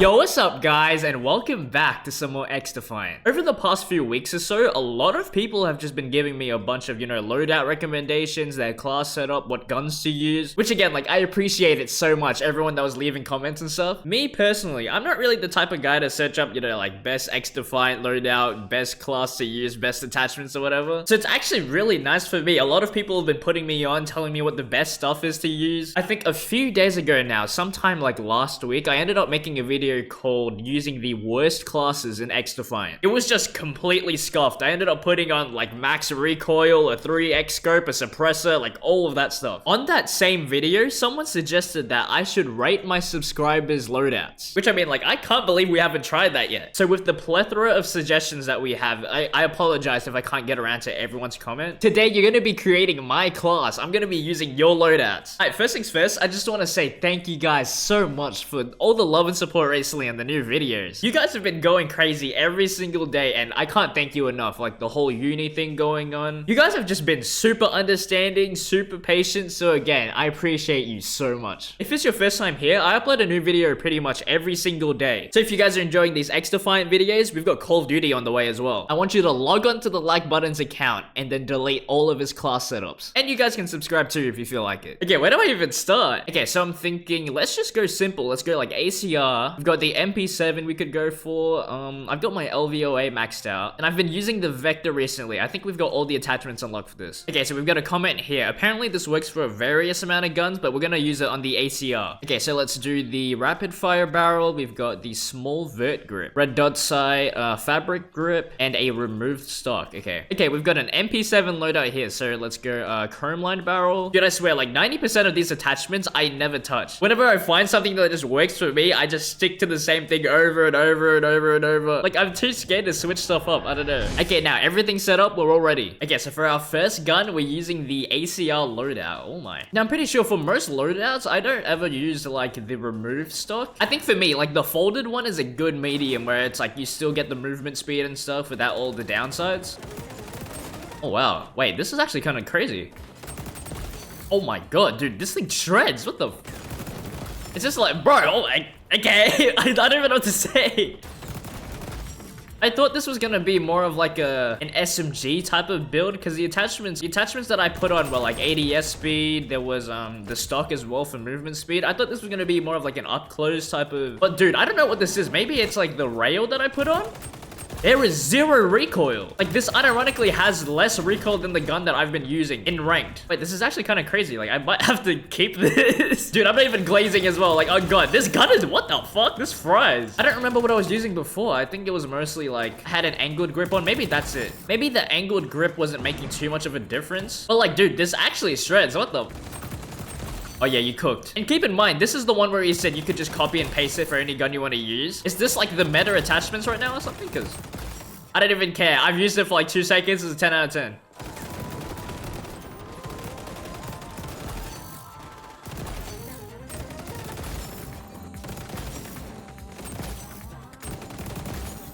Yo, what's up guys, and welcome back to some more XDEFIANT. Over the past few weeks or so, a lot of people have just been giving me a bunch of, loadout recommendations, their class setup, what guns to use, which again, I appreciate it so much, everyone that was leaving comments and stuff. Me personally, I'm not really the type of guy to search up, best XDEFIANT loadout, best class to use, best attachments or whatever. So it's actually really nice for me. A lot of people have been putting me on, telling me what the best stuff is to use. I think a few days ago now, sometime last week, I ended up making a video called using the worst classes in XDEFIANT. It was just completely scuffed. I ended up putting on max recoil, a 3x scope, a suppressor, all of that stuff. On that same video, someone suggested that I should rate my subscribers' loadouts. Which I can't believe we haven't tried that yet. So with the plethora of suggestions that we have, I apologize if I can't get around to everyone's comment. Today, you're going to be creating my class. I'm going to be using your loadouts. Alright, first things first, I just want to say thank you guys so much for all the love and support recently in the new videos. You guys have been going crazy every single day, and I can't thank you enough. The whole uni thing going on. You guys have just been super understanding, super patient, so again, I appreciate you so much. If it's your first time here, I upload a new video pretty much every single day. So if you guys are enjoying these XDEFIANT videos, we've got Call of Duty on the way as well. I want you to log on to the Like Button's account and then delete all of his class setups. And you guys can subscribe too if you feel like it. Okay, where do I even start? Okay, so I'm thinking, let's just go simple. Let's go ACR. We've got the MP7 we could go for. I've got my LVOA maxed out, and I've been using the Vector recently. I think we've got all the attachments unlocked for this. Okay, so we've got a comment here. Apparently this works for a various amount of guns, but we're gonna use it on the ACR. Okay, so let's do the rapid fire barrel. We've got the small vert grip, red dot sight, fabric grip, and a removed stock. Okay, we've got an MP7 loadout here, so let's go chrome lined barrel. Dude, I swear, 90% of these attachments I never touch. Whenever I find something that just works for me, I just stick to the same thing over and over and over and over. I'm too scared to switch stuff up. I don't know. Okay, now everything's set up. We're all ready. Okay, so for our first gun, we're using the ACR loadout. Oh my. Now, I'm pretty sure for most loadouts, I don't ever use the removed stock. I think for me, the folded one is a good medium where it's you still get the movement speed and stuff without all the downsides. Oh wow. Wait, this is actually kind of crazy. Oh my god, dude, this thing shreds. What the? It's just bro, oh my. Okay, I don't even know what to say. I thought this was gonna be more of an SMG type of build, because the attachments that I put on were ADS speed. There was the stock as well for movement speed. I thought this was gonna be more of an up close type of. But dude, I don't know what this is. Maybe it's the rail that I put on. There is zero recoil. This unironically has less recoil than the gun that I've been using in ranked. Wait, this is actually kind of crazy. I might have to keep this. Dude, I'm not even glazing as well. Oh god, this gun is, what the fuck? This fries. I don't remember what I was using before. I think it was mostly I had an angled grip on. Maybe that's it. Maybe the angled grip wasn't making too much of a difference. But dude, this actually shreds. What the? Oh yeah, you cooked. And keep in mind, this is the one where he said you could just copy and paste it for any gun you want to use. Is this the meta attachments right now or something? Because I don't even care. I've used it for 2 seconds. It's a 10 out of 10.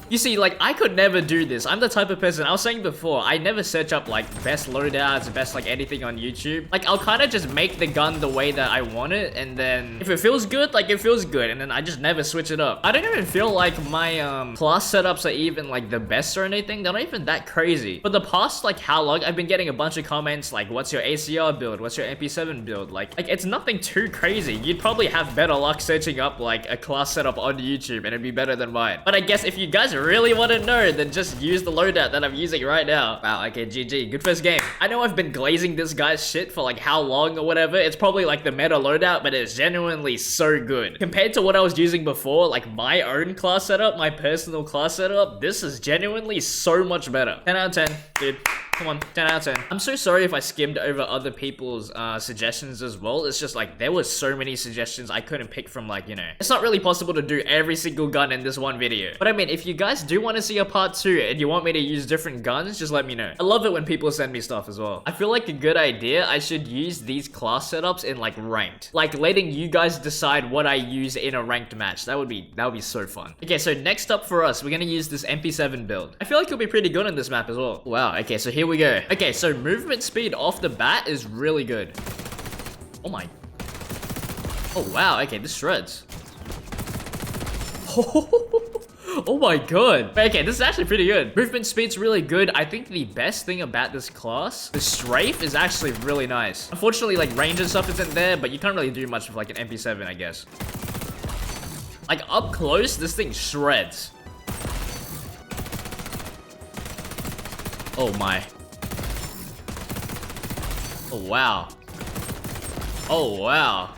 You see, I could never do this. I'm the type of person, I was saying before, I never search up, best loadouts, best, anything on YouTube. I'll kind of just make the gun the way that I want it, and then if it feels good, it feels good, and then I just never switch it up. I don't even feel my, class setups are even, the best or anything. They're not even that crazy. For the past, how long, I've been getting a bunch of comments, what's your ACR build? What's your MP7 build? It's nothing too crazy. You'd probably have better luck searching up, a class setup on YouTube, and it'd be better than mine. But I guess if you guys really want to know, then just use the loadout that I'm using right now. Wow, okay, GG. Good first game. I know I've been glazing this guy's shit for how long or whatever. It's probably the meta loadout, but it's genuinely so good. Compared to what I was using before, my own class setup, my personal class setup, this is genuinely so much better. 10 out of 10, dude. Come on, 10 out of 10. I'm so sorry if I skimmed over other people's suggestions as well. It's just there was so many suggestions I couldn't pick from It's not really possible to do every single gun in this one video. But I mean, if you guys do want to see a part 2 and you want me to use different guns, just let me know. I love it when people send me stuff as well. I feel a good idea, I should use these class setups in ranked. Letting you guys decide what I use in a ranked match. That would be so fun. Okay, so next up for us, we're gonna use this MP7 build. I feel it'll be pretty good on this map as well. Wow, okay, so here we go. Okay, so movement speed off the bat is really good. Oh my. Oh wow, okay, this shreds. Oh my god. Okay, this is actually pretty good. Movement speed's really good. I think the best thing about this class, the strafe is actually really nice. Unfortunately, like range and stuff isn't there, but you can't really do much with like an MP7, I guess. Like up close, this thing shreds. Oh my. Oh wow. Oh wow.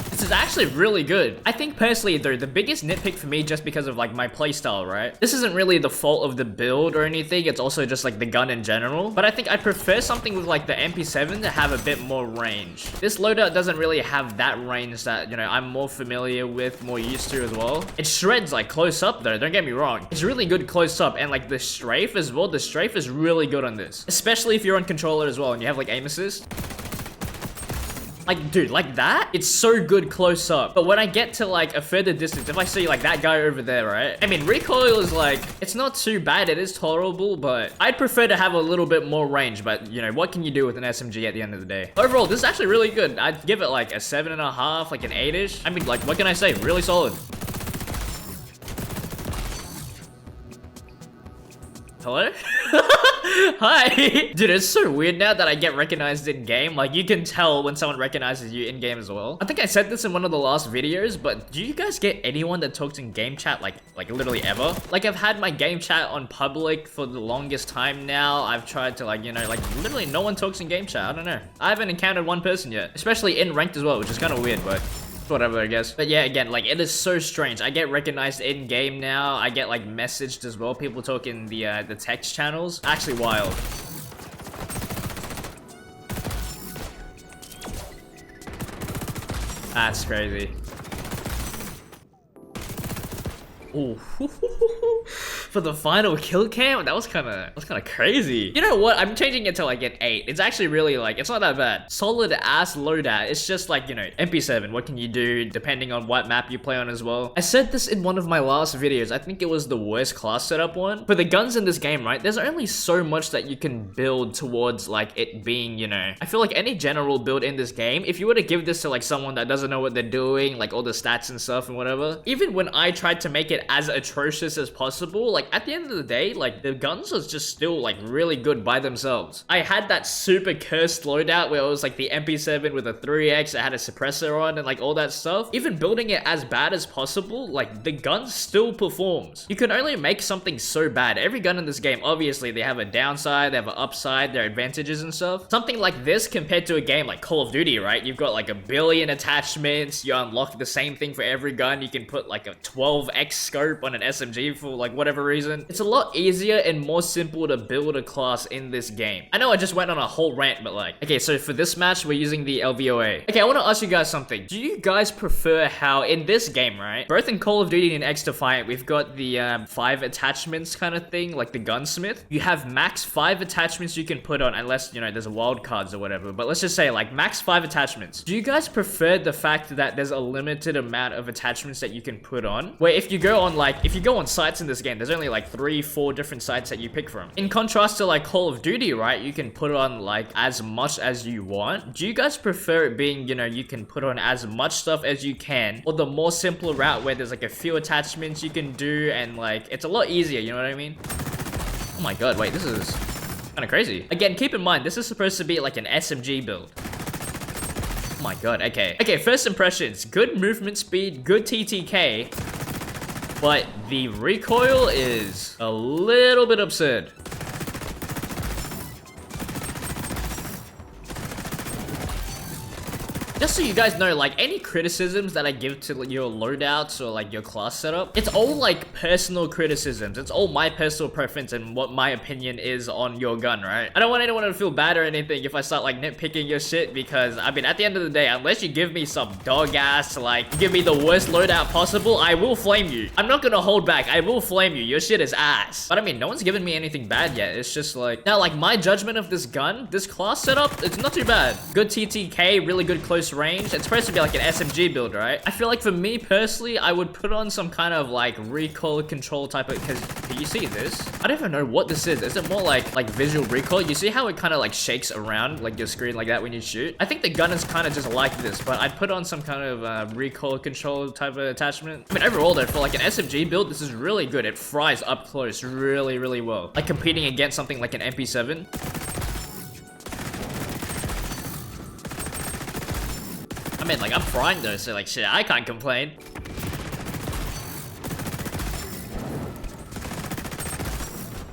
This is actually really good. I think personally though, the biggest nitpick for me just because of like my playstyle, right? This isn't really the fault of the build or anything. It's also just like the gun in general. But I think I prefer something with like the MP7 to have a bit more range. This loadout doesn't really have that range that, you know, I'm more familiar with, more used to as well. It shreds like close up though, don't get me wrong. It's really good close up, and like the strafe as well. The strafe is really good on this. Especially if you're on controller as well and you have like aim assist. Like, dude, like that, it's so good close up. But when I get to like a further distance, if I see like that guy over there, right? I mean, recoil is like, it's not too bad. It is tolerable, but I'd prefer to have a little bit more range. But you know, what can you do with an SMG at the end of the day? Overall, this is actually really good. I'd give it like a 7.5, like an 8-ish. I mean, like, what can I say? Really solid. Hello? Hi. Dude, it's so weird now that I get recognized in game. Like, you can tell when someone recognizes you in game as well. I think I said this in one of the last videos, but do you guys get anyone that talks in game chat like literally ever? Like, I've had my game chat on public for the longest time now. I've tried to like, you know, like literally no one talks in game chat. I don't know. I haven't encountered one person yet, especially in ranked as well, which is kind of weird, but whatever, I guess. But yeah, again, like, it is so strange. I get recognized in game now. I get like messaged as well. People talk in the text channels. Actually wild. That's crazy. Ooh. For the final kill cam, that was kind of crazy. You know what? I'm changing it to like an 8. It's actually really like, it's not that bad. Solid ass loadout. It's just like, you know, MP7. What can you do depending on what map you play on as well? I said this in one of my last videos. I think it was the worst class setup one. For the guns in this game, right? There's only so much that you can build towards like it being, you know, I feel like any general build in this game, if you were to give this to like someone that doesn't know what they're doing, like all the stats and stuff and whatever, even when I tried to make it as atrocious as possible, like at the end of the day, like the guns was just still like really good by themselves. I had that super cursed loadout where it was like the MP7 with a 3x, it had a suppressor on and like all that stuff. Even building it as bad as possible, like the gun still performs. You can only make something so bad. Every gun in this game, obviously they have a downside, they have an upside, their advantages and stuff. Something like this compared to a game like Call of Duty, right? You've got like a billion attachments, you unlock the same thing for every gun, you can put like a 12x scope on an SMG for like whatever reason. It's a lot easier and more simple to build a class in this game. I know I just went on a whole rant, but like, okay, so for this match, we're using the LVOA. Okay, I want to ask you guys something. Do you guys prefer how in this game, right? Both in Call of Duty and XDEFIANT, we've got the 5 attachments kind of thing, like the gunsmith. You have max 5 attachments you can put on, unless, you know, there's wild cards or whatever. But let's just say like max 5 attachments. Do you guys prefer the fact that there's a limited amount of attachments that you can put on? Where if you go on like, if you go on sites in this game, there's only like 3-4 different sites that you pick from. In contrast to like Call of Duty, right? You can put on like as much as you want. Do you guys prefer it being, you know, you can put on as much stuff as you can, or the more simpler route where there's like a few attachments you can do and like it's a lot easier, you know what I mean? Oh my god, wait, this is kind of crazy. Again, keep in mind, this is supposed to be like an SMG build. Oh my god, okay. Okay, first impressions. Good movement speed, good TTK, but the recoil is a little bit absurd. Just so you guys know, like, any criticisms that I give to your loadouts or, like, your class setup, it's all, like, personal criticisms. It's all my personal preference and what my opinion is on your gun, right? I don't want anyone to feel bad or anything if I start, like, nitpicking your shit because, I mean, at the end of the day, unless you give me some dog ass, like, give me the worst loadout possible, I will flame you. I'm not gonna hold back. I will flame you. Your shit is ass. But, I mean, no one's given me anything bad yet. It's just, like, now, like, my judgment of this gun, this class setup, it's not too bad. Good TTK, really good close close range. It's supposed to be like an SMG build, right? I feel like for me personally, I would put on some kind of like recoil control type of, because can you see this? I don't even know what this is. Is it more like visual recoil? You see how it kind of like shakes around like your screen like that when you shoot? I think the gun is kind of just like this, but I'd put on some kind of recoil control type of attachment. I mean, overall though, for like an SMG build, this is really good. It fries up close really, really well. Like competing against something like an MP7. I mean, like, I'm frying though, so like, shit, I can't complain.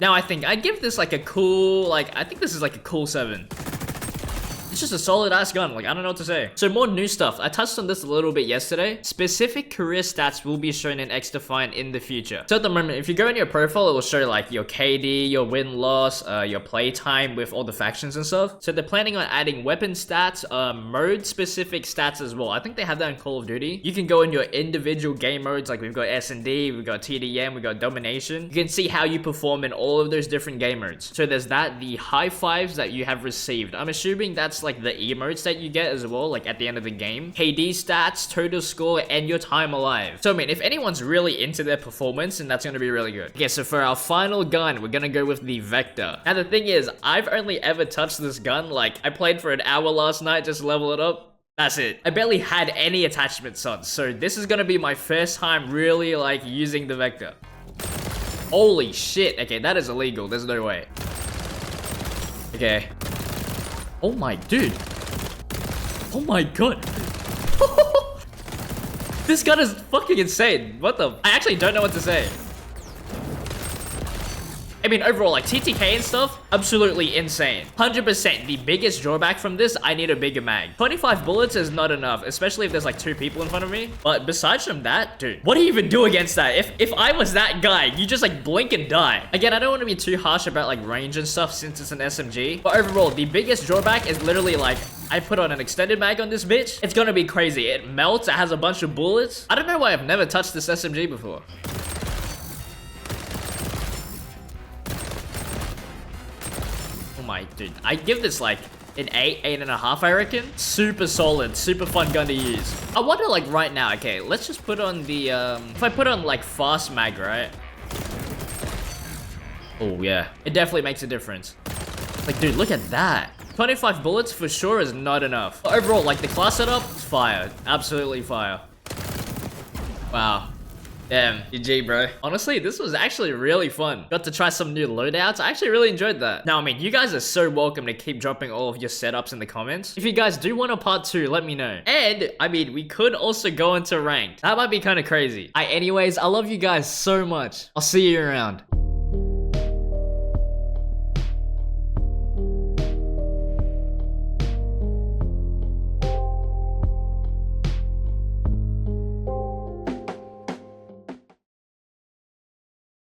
Now, I think I'd give this like a cool, I think this is like a cool 7. It's just a solid ass gun. Like, I don't know what to say. So more new stuff. I touched on this a little bit yesterday. Specific career stats will be shown in XDEFIANT in the future. So at the moment, if you go in your profile, it will show like your KD, your win-loss, your playtime with all the factions and stuff. So they're planning on adding weapon stats, mode-specific stats as well. I think they have that in Call of Duty. You can go in your individual game modes. Like we've got S&D, we've got TDM, we've got Domination. You can see how you perform in all of those different game modes. So there's that, the high fives that you have received. I'm assuming that's like the emotes that you get as well, like at the end of the game. KD stats, total score, and your time alive. So I mean, if anyone's really into their performance, then that's gonna be really good. Okay, so for our final gun, we're gonna go with the Vector. Now the thing is, I've only ever touched this gun, like I played for an hour last night, just level it up. That's it. I barely had any attachments on, so this is gonna be my first time really like using the Vector. Holy shit. Okay, that is illegal. There's no way. Okay. Oh my dude. Oh my god. This gun is fucking insane. What the? I actually don't know what to say. I mean, overall, like TTK and stuff, absolutely insane. 100%. The biggest drawback from this, I need a bigger mag. 25 bullets is not enough, especially if there's like 2 people in front of me. But besides from that, dude, what do you even do against that? If I was that guy, you just like blink and die. Again, I don't want to be too harsh about like range and stuff since it's an SMG. But overall, the biggest drawback is literally like, I put on an extended mag on this bitch. It's gonna be crazy. It melts. It has a bunch of bullets. I don't know why I've never touched this SMG before. My dude, I give this like an 8.5, I reckon. Super solid, super fun gun to use. I wonder like right now, okay, let's just put on the if I put on like fast mag, right? Oh yeah, it definitely makes a difference. Like dude, look at that. 25 bullets for sure is not enough. But overall, like the class setup, it's fire. Absolutely fire. Wow. Damn, GG, bro. Honestly, this was actually really fun. Got to try some new loadouts. I actually really enjoyed that. Now, I mean, you guys are so welcome to keep dropping all of your setups in the comments. If you guys do want a part 2, let me know. And, I mean, we could also go into ranked. That might be kind of crazy. Anyways, I love you guys so much. I'll see you around.